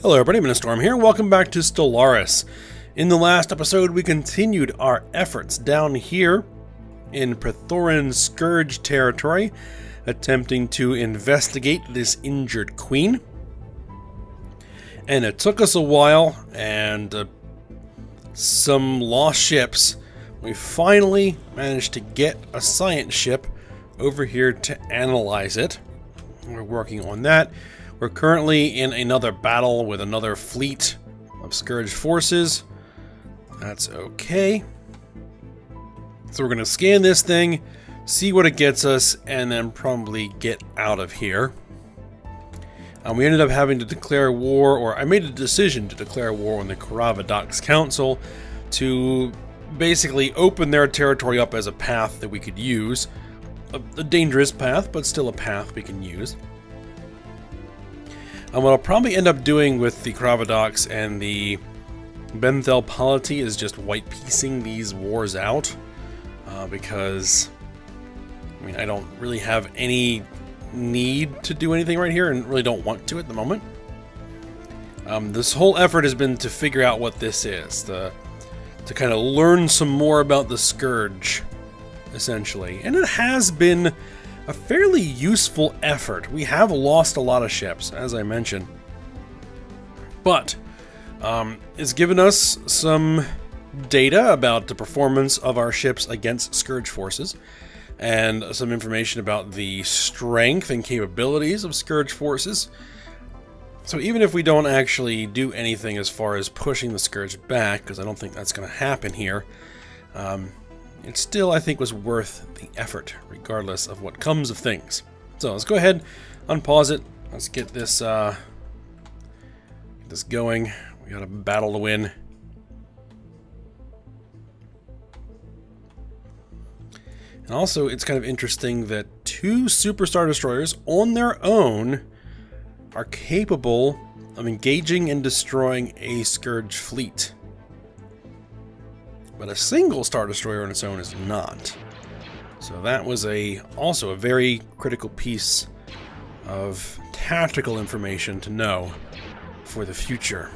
Hello everybody, Storm here, welcome back to Stellaris. In the last episode, we continued our efforts down here in Prothoran Scourge territory, attempting to investigate this injured queen. And it took us a while, and some lost ships. We finally managed to get a science ship over here to analyze it. We're working on that. We're currently in another battle with another fleet of Scourge forces. That's okay. So we're going to scan this thing, see what it gets us, and then probably get out of here. We ended up having to declare war, or I made a decision to declare war on the Reactors Council to basically open their territory up as a path that we could use. A dangerous path, but still a path we can use. What I'll probably end up doing with the Reactors and the Benthel polity is just white piecing these wars out, because I mean I don't really have any need to do anything right here, and really don't want to at the moment. This whole effort has been to figure out what this is, to kind of learn some more about the Scourge, essentially, and it has been a fairly useful effort. We have lost a lot of ships, as I mentioned, but it's given us some data about the performance of our ships against Scourge forces, and some information about the strength and capabilities of Scourge forces. So even if we don't actually do anything as far as pushing the Scourge back, because I don't think that's going to happen here, it still, I think, was worth the effort, regardless of what comes of things. So let's go ahead, unpause it. Let's get this going. We got a battle to win. And also, it's kind of interesting that 2 Superstar Destroyers on their own are capable of engaging and destroying a Scourge fleet. But a single Star Destroyer on its own is not. So that was also a very critical piece of tactical information to know for the future.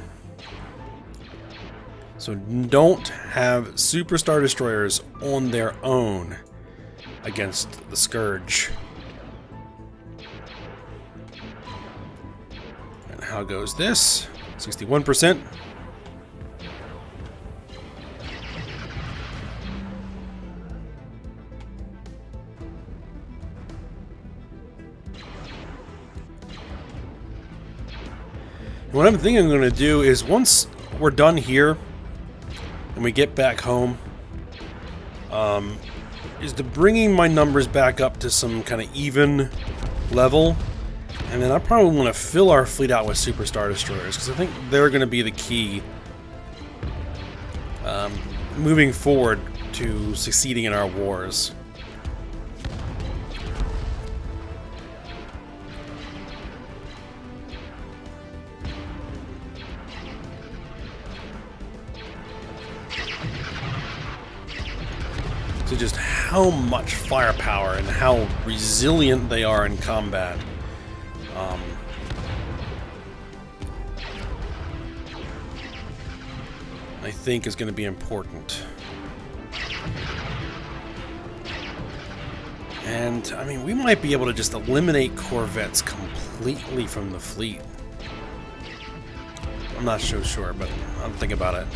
So don't have Super Star Destroyers on their own against the Scourge. And how goes this? 61%. What I'm thinking I'm going to do is, once we're done here and we get back home, is to bringing my numbers back up to some kind of even level, and then I probably want to fill our fleet out with Superstar Destroyers, because I think they're going to be the key moving forward to succeeding in our wars. So just how much firepower and how resilient they are in combat. I think is going to be important. And, I mean, we might be able to just eliminate corvettes completely from the fleet. I'm not so sure, but I'll think about it.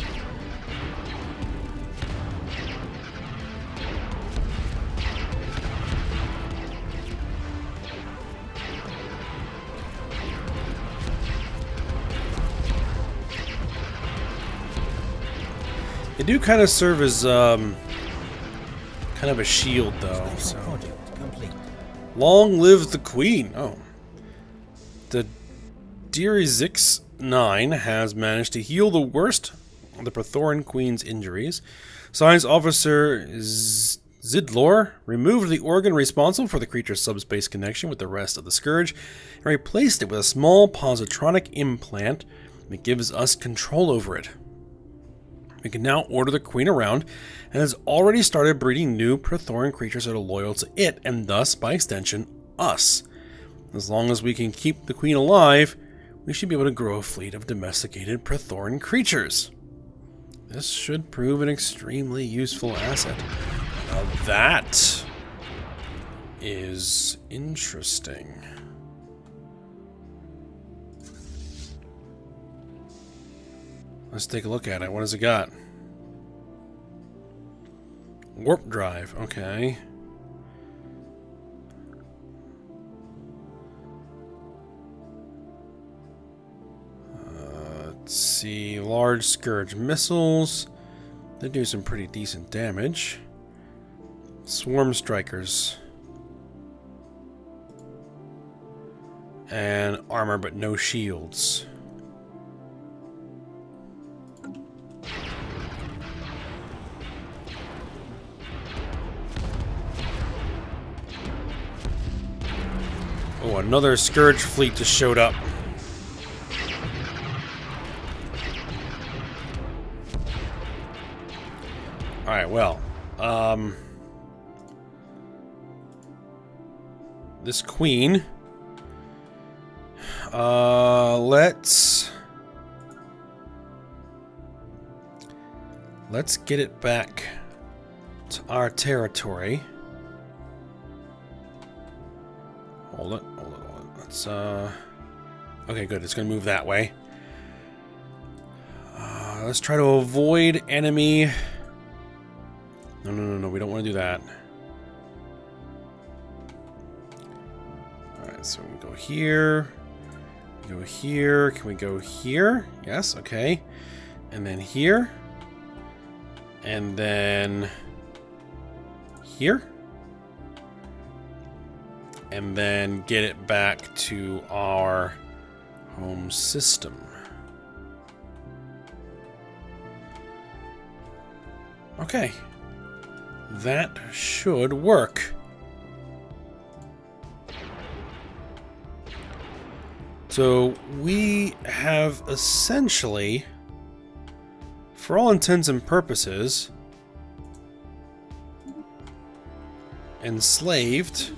They do kind of serve as kind of a shield, though. So. Long live the Queen! Oh, the Derizix 9 has managed to heal the worst of the Prothoran Queen's injuries. Science Officer Zidlor removed the organ responsible for the creature's subspace connection with the rest of the Scourge and replaced it with a small positronic implant that gives us control over it. We can now order the Queen around, and has already started breeding new Prothoran creatures that are loyal to it, and thus, by extension, us. As long as we can keep the Queen alive, we should be able to grow a fleet of domesticated Prothoran creatures. This should prove an extremely useful asset. Now that is interesting. Let's take a look at it. What has it got? Warp drive. Okay. Let's see. Large Scourge missiles. They do some pretty decent damage. Swarm strikers. And armor but no shields. Oh, another Scourge fleet just showed up. Alright, well. This queen. Let's get it back to our territory. Hold it. Let's, okay, good. It's going to move that way. Let's try to avoid enemy... No. We don't want to do that. Alright, so we go here. We go here. Can we go here? Yes, okay. And then here. And then... here. And then get it back to our home system. Okay. That should work. So we have essentially, for all intents and purposes, enslaved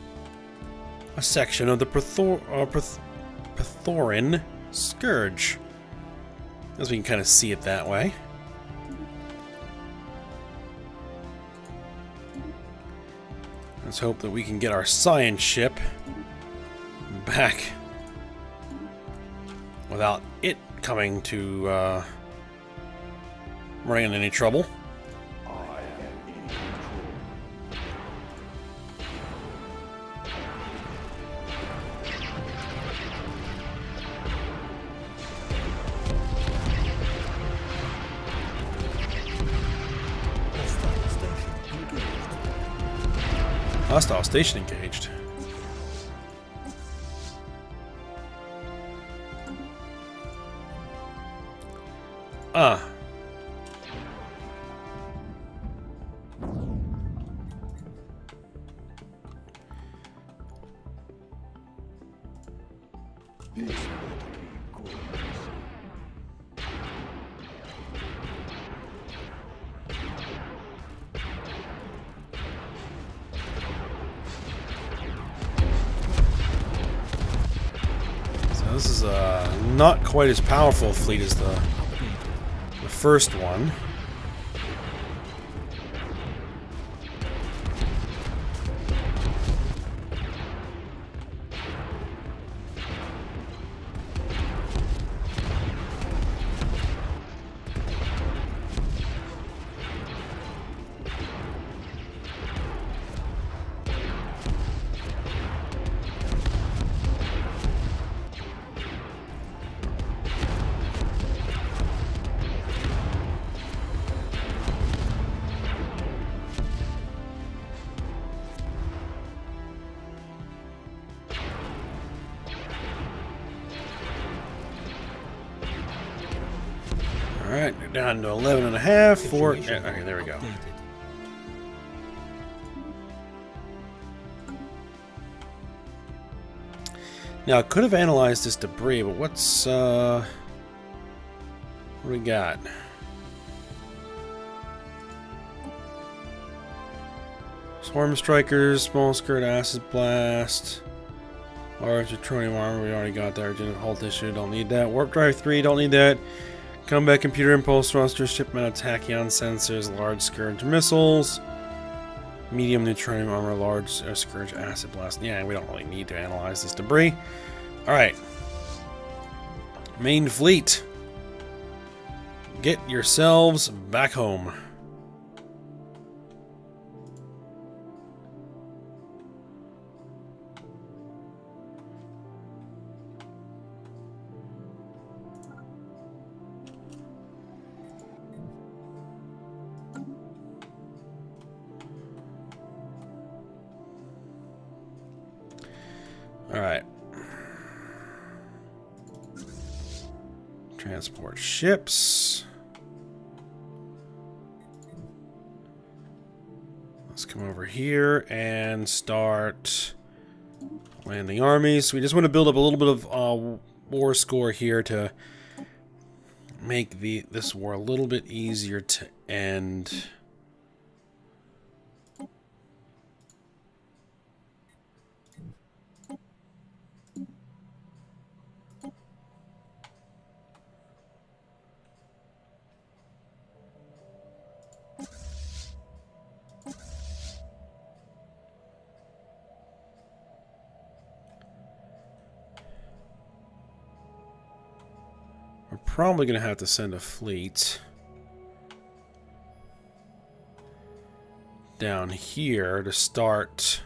a section of the Prothoran Scourge. As we can kind of see it that way. Let's hope that we can get our science ship back without it coming to running into any trouble. Hostile station engaged. Ah. This is not quite as powerful a fleet as the first one. Alright, down to 11.5 for... Okay, there we go. Now, I could have analyzed this debris, but what's... what do we got? Swarm Strikers, Small Skirt Acid Blast, Large neutronium armor, we already got that. Urgent hull issue, don't need that. Warp drive 3, don't need that. Combat computer impulse thruster, shipment of tachyon sensors, large scourge missiles. Medium neutronium armor, large scourge acid blast. Yeah, we don't really need to analyze this debris. Alright. Main fleet. Get yourselves back home. Alright. Transport ships. Let's come over here and start landing armies. We just want to build up a little bit of war score here to make this war a little bit easier to end. We're probably going to have to send a fleet down here to start.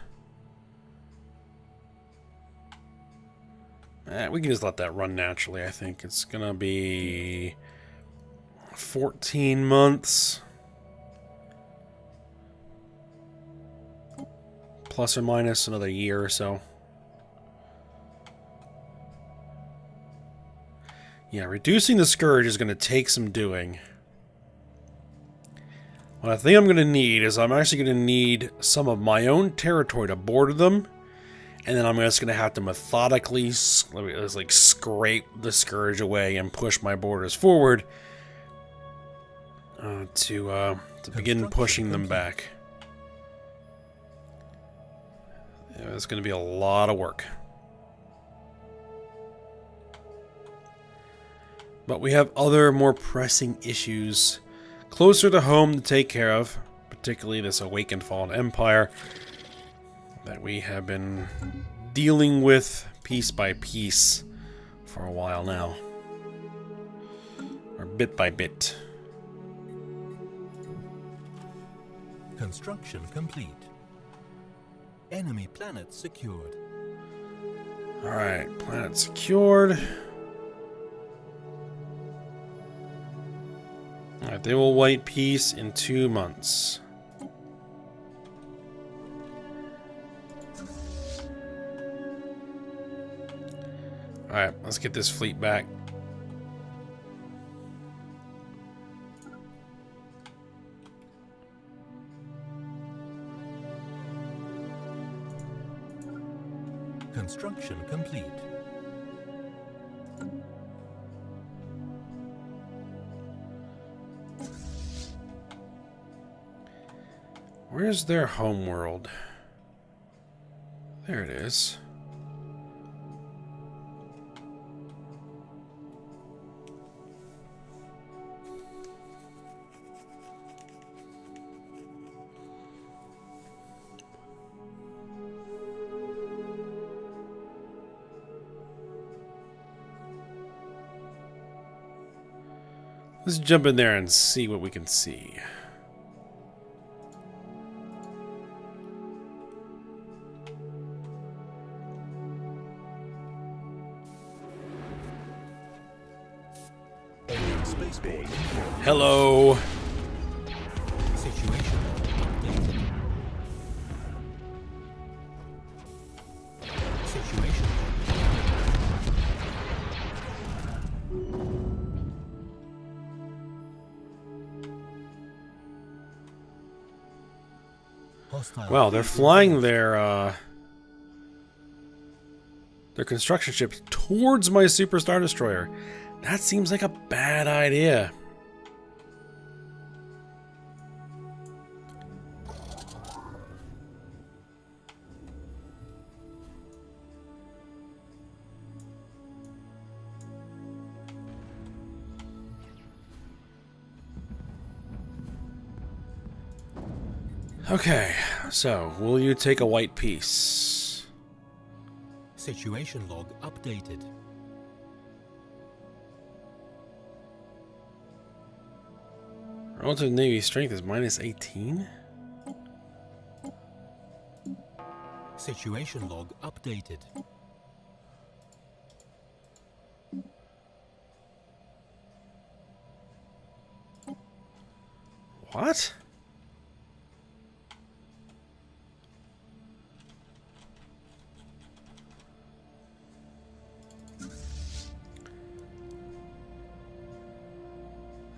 We can just let that run naturally, I think. It's going to be 14 months. Plus or minus another year or so. Yeah, reducing the Scourge is going to take some doing. What I think I'm going to need is I'm actually going to need some of my own territory to border them. And then I'm just going to have to methodically like scrape the Scourge away and push my borders forward to begin pushing them back. Yeah, it's going to be a lot of work. But we have other more pressing issues closer to home to take care of, particularly this awakened fallen empire that we have been dealing with piece by piece for a while now. Or bit by bit. Construction complete. Enemy planet secured. Alright, planet secured. Alright, they will white peace in 2 months. Alright, let's get this fleet back. Construction complete. Where's their homeworld? There it is. Let's jump in there and see what we can see. Hello. Situation. Situation. Wow, they're flying their construction ships towards my Super Star Destroyer. That seems like a bad idea. Okay, so will you take a white piece? Situation log updated. Relative Navy strength is minus 18? Situation log updated. What?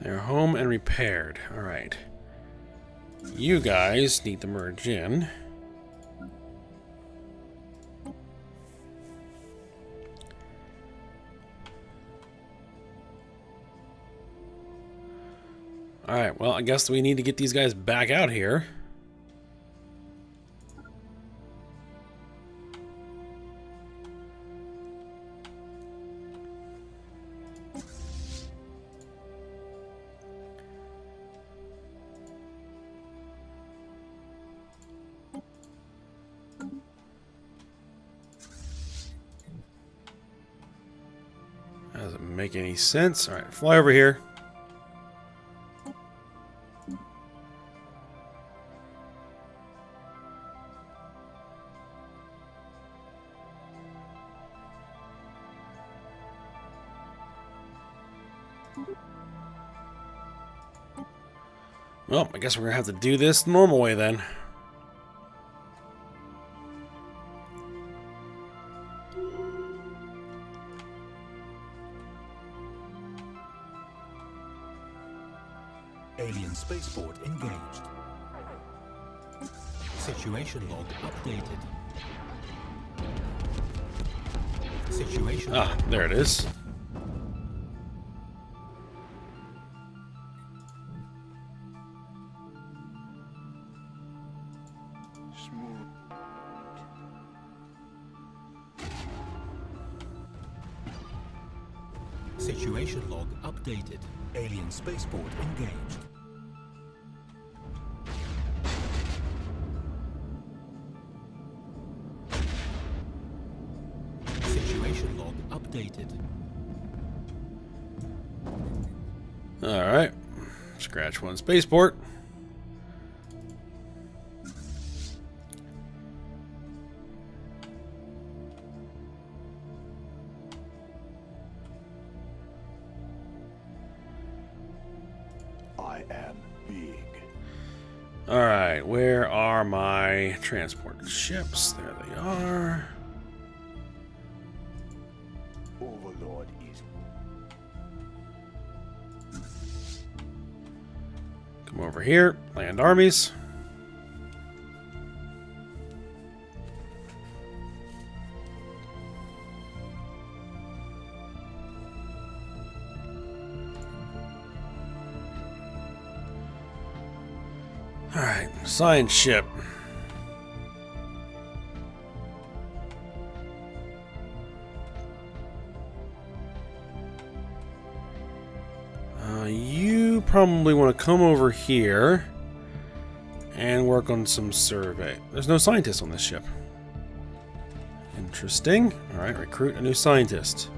They're home and repaired. Alright. You guys need to merge in. Alright, well, I guess we need to get these guys back out here. Doesn't make any sense. Alright, fly over here. Well, I guess we're gonna have to do this the normal way then. Alien spaceport engaged. Situation log updated. Situation Ah, there it is. Situation log updated. Alien spaceport engaged. Situation log updated. Alright. Scratch one spaceport. I am big. Alright, where are my transport ships? There they are. Overlord is. Come over here. Land armies. Alright, science ship. You probably want to come over here and work on some survey. There's no scientists on this ship. Interesting. Alright, recruit a new scientist.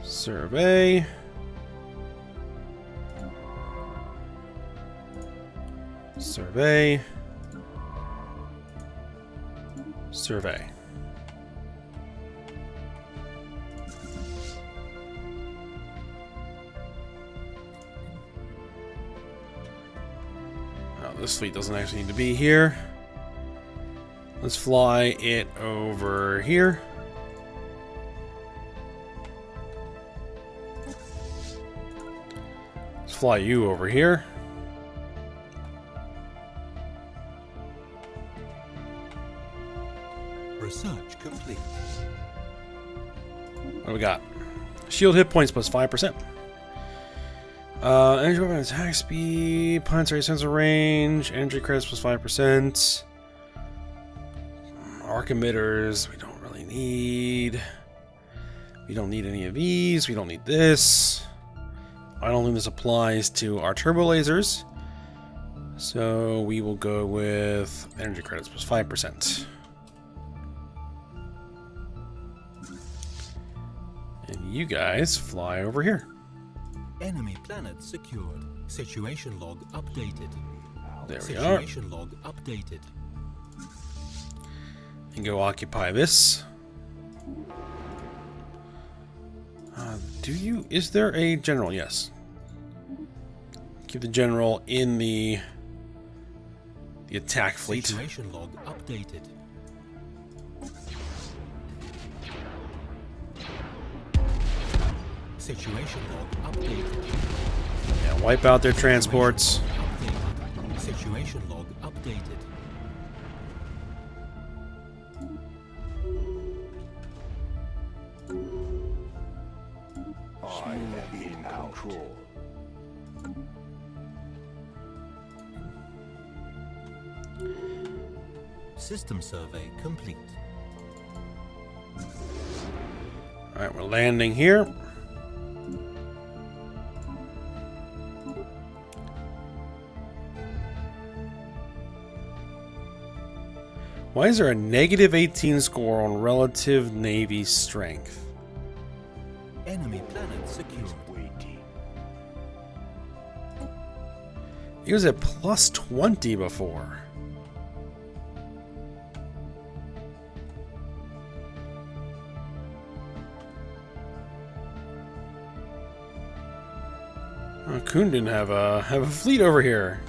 Survey. Survey. Survey. Oh, this fleet doesn't actually need to be here. Let's fly it over here. Let's fly you over here. Research complete. What do we got? Shield hit points plus 5%. Energy weapon attack speed, planetary sensor range, energy credits plus 5%. Arc emitters, we don't really need. We don't need any of these. We don't need this. I don't think this applies to our turbo lasers. So we will go with energy credits plus 5%. And you guys fly over here. Enemy planet secured. Situation log updated. There we are. Situation log updated. And go occupy this. Is there a general? Yes. Keep the general in the attack fleet. Situation log updated. Situation log updated. Yeah, wipe out their transports. Updated. Situation log updated. I am in control. System survey complete. Alright, we're landing here. Why is there a negative 18 score on relative Navy strength? Enemy planet secured. Waiting. He was at plus 20 before. Oh, Kuhn didn't have a fleet over here.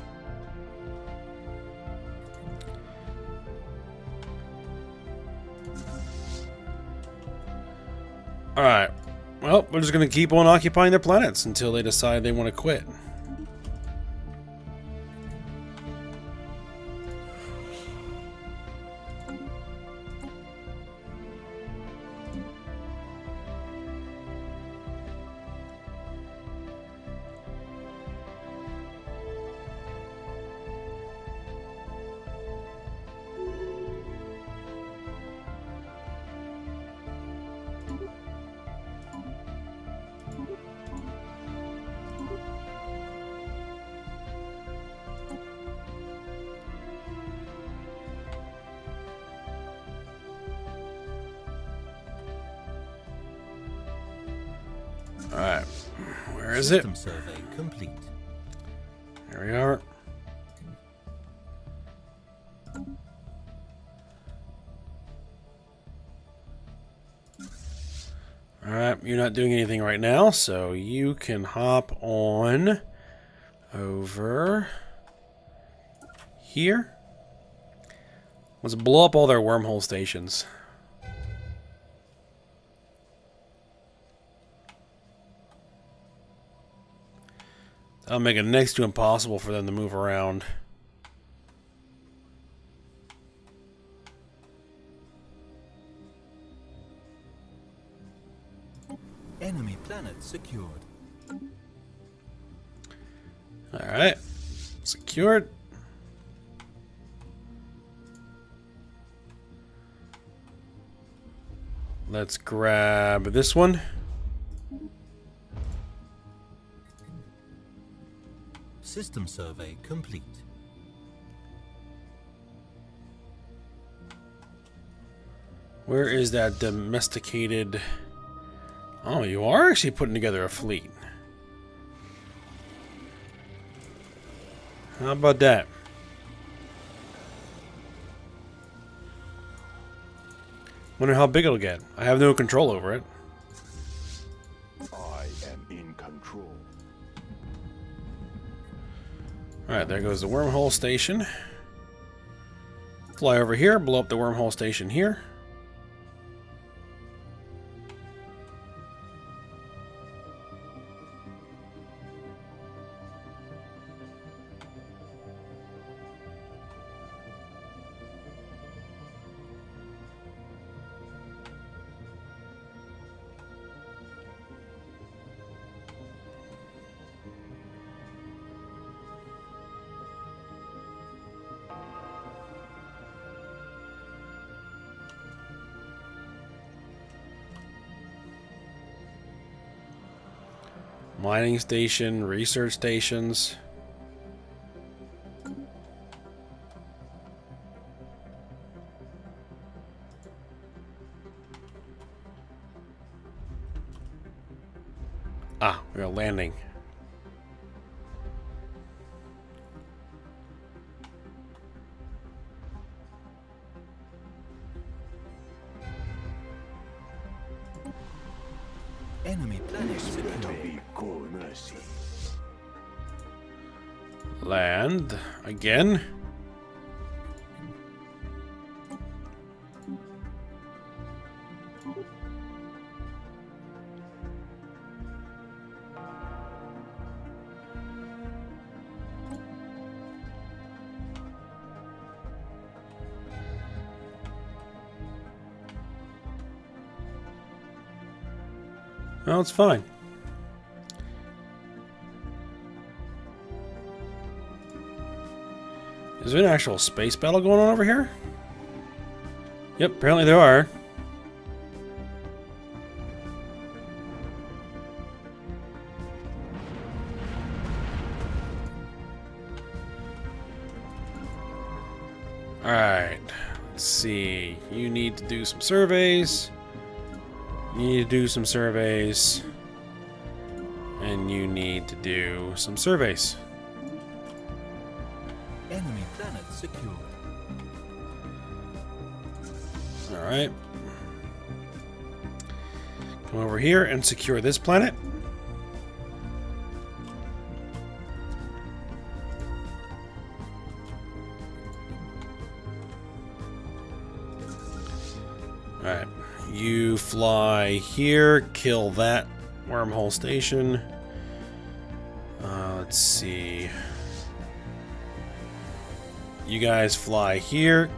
Alright. Well, we're just going to keep on occupying their planets until they decide they want to quit. Alright, where is it? System survey complete. There we are. Alright, you're not doing anything right now, so you can hop on over here. Let's blow up all their wormhole stations. That'll make it next to impossible for them to move around. Enemy planet secured. Alright. Secured. Let's grab this one. System survey complete. Where is that domesticated... Oh, you are actually putting together a fleet. How about that? Wonder how big it'll get. I have no control over it. I am in control. Alright, there goes the wormhole station. Fly over here, blow up the wormhole station here. Mining station, research stations. Ah, we got landing. Enemy planet secured. Mercy. Land again. Well, it's fine. Is there an actual space battle going on over here? Yep, apparently there are. Alright, let's see. You need to do some surveys. You need to do some surveys. And you need to do some surveys. Enemy planet secured. Alright. Come over here and secure this planet. Alright. You fly here, kill that wormhole station. Let's see. You guys fly here.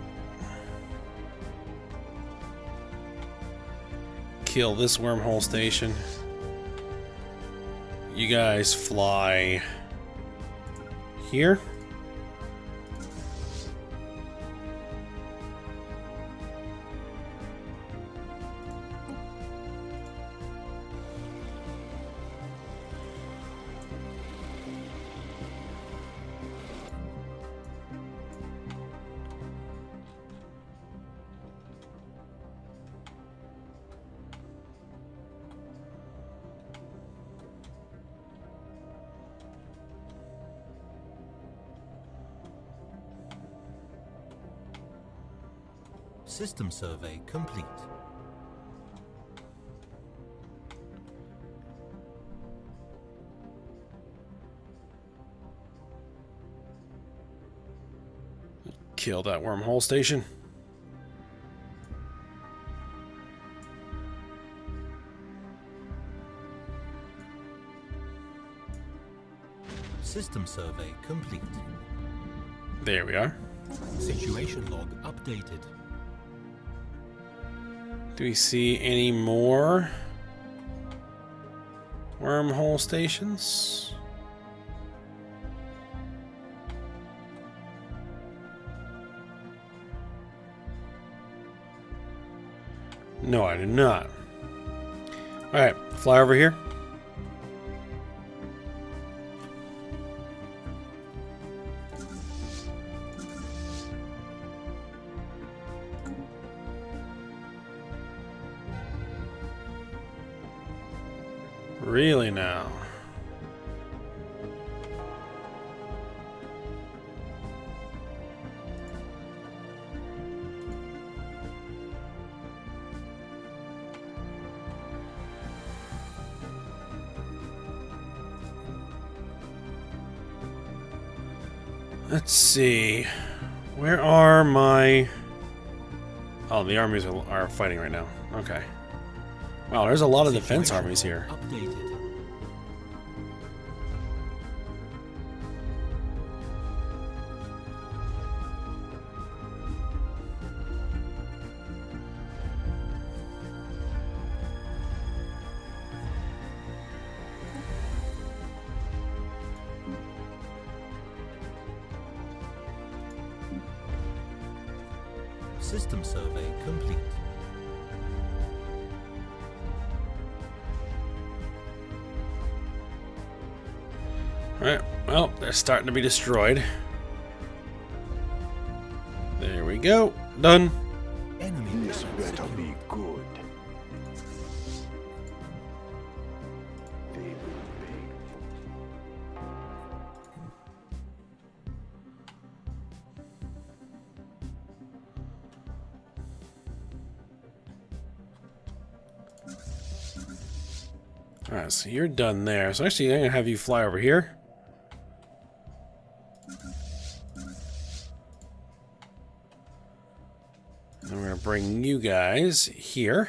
Kill this wormhole station. You guys fly here. System survey complete. Kill that wormhole station. System survey complete. There we are. Situation log updated. Do we see any more wormhole stations? No, I do not. Alright, fly over here. Really now? Let's see. Where are my... Oh, the armies are fighting right now. Okay. Wow, there's a lot of defense armies here. Updated. System survey complete. Alright, well, they're starting to be destroyed. There we go. Done. Enemy This better be good. They will pay Alright, so you're done there. So actually, I'm going to have you fly over here. And we're going to bring you guys here.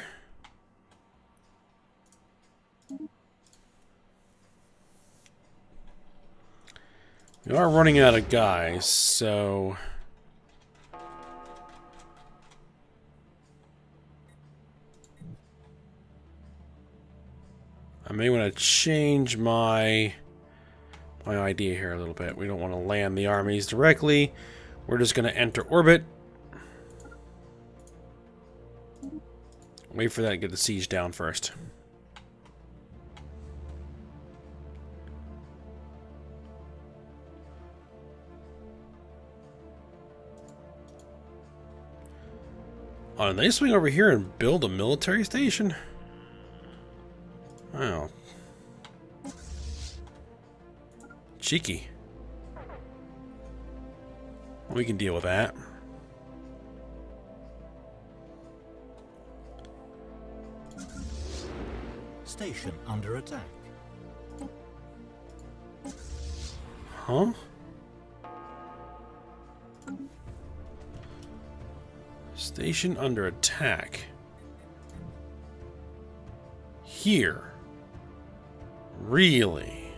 We are running out of guys, so... I may want to change my idea here a little bit. We don't want to land the armies directly. We're just going to enter orbit. Wait for that to get the siege down first. Oh, and they swing over here and build a military station? Wow. Cheeky. We can deal with that. station under attack. Huh? Station under attack. Here. Really?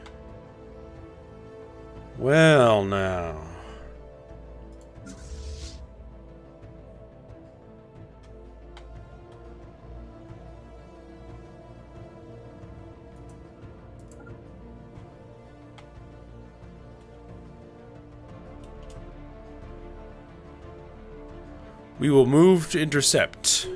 Well, now. We will move to intercept.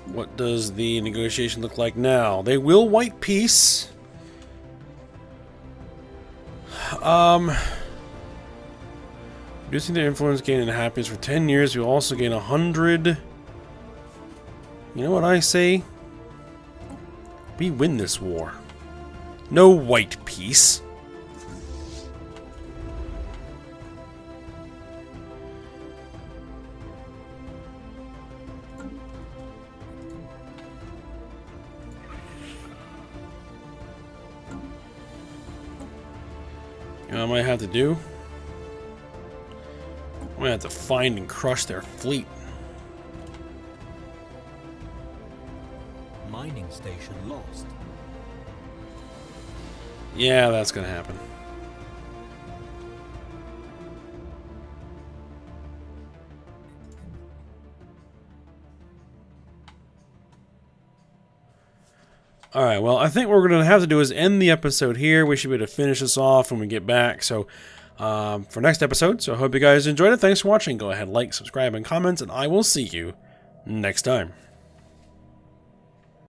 What does the negotiation look like now? They will white peace. Reducing their influence, gaining happiness for 10 years. We will also gain 100. You know what I say? We win this war. No white peace. You know what I might have to do? I might have to find and crush their fleet. Mining station lost. Yeah, that's gonna happen. Alright, well, I think what we're going to have to do is end the episode here. We should be able to finish this off when we get back. So, for next episode. So I hope you guys enjoyed it. Thanks for watching. Go ahead, like, subscribe, and comment, and I will see you next time.